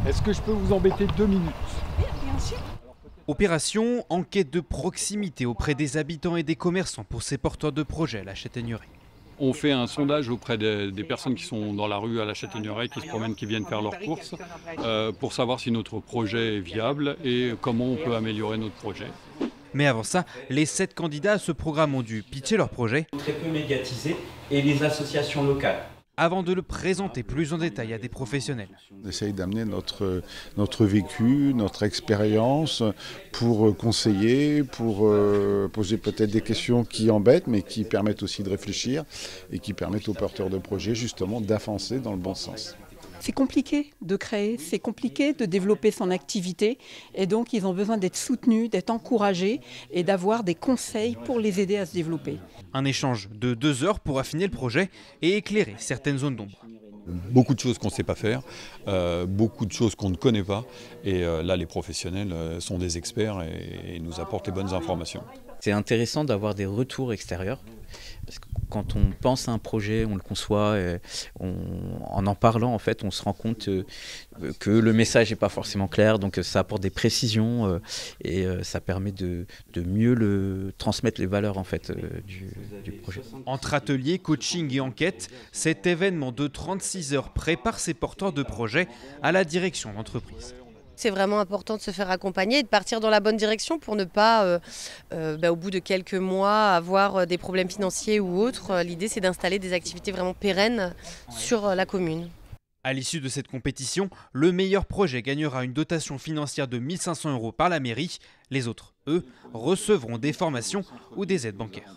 Est-ce que je peux vous embêter 2 minutes? Bien sûr. Opération enquête de proximité auprès des habitants et des commerçants pour ces porteurs de projets à la Châtaigneraie. On fait un sondage auprès des personnes qui sont dans la rue à la Châtaigneraie, qui se promènent, qui viennent faire leurs courses, pour savoir si notre projet est viable et comment on peut améliorer notre projet. Mais avant ça, les 7 candidats à ce programme ont dû pitcher leur projet. Très peu médiatisé et les associations locales. Avant de le présenter plus en détail à des professionnels. On essaye d'amener notre vécu, notre expérience pour conseiller, pour poser peut-être des questions qui embêtent, mais qui permettent aussi de réfléchir et qui permettent aux porteurs de projets justement d'avancer dans le bon sens. C'est compliqué de créer, c'est compliqué de développer son activité et donc ils ont besoin d'être soutenus, d'être encouragés et d'avoir des conseils pour les aider à se développer. Un échange de 2 heures pour affiner le projet et éclairer certaines zones d'ombre. Beaucoup de choses qu'on ne sait pas faire, beaucoup de choses qu'on ne connaît pas. Et là, les professionnels sont des experts et nous apportent les bonnes informations. C'est intéressant d'avoir des retours extérieurs. Parce que quand on pense à un projet, on le conçoit, en parlant, en fait, on se rend compte que le message n'est pas forcément clair. Donc ça apporte des précisions et ça permet de mieux transmettre les valeurs en fait, du projet. Entre ateliers, coaching et enquête, cet événement de 36 heures prépare ces porteurs de projets à la direction d'entreprise. C'est vraiment important de se faire accompagner et de partir dans la bonne direction pour ne pas, au bout de quelques mois, avoir des problèmes financiers ou autres. L'idée, c'est d'installer des activités vraiment pérennes sur la commune. À l'issue de cette compétition, le meilleur projet gagnera une dotation financière de 1 500 € par la mairie. Les autres, eux, recevront des formations ou des aides bancaires.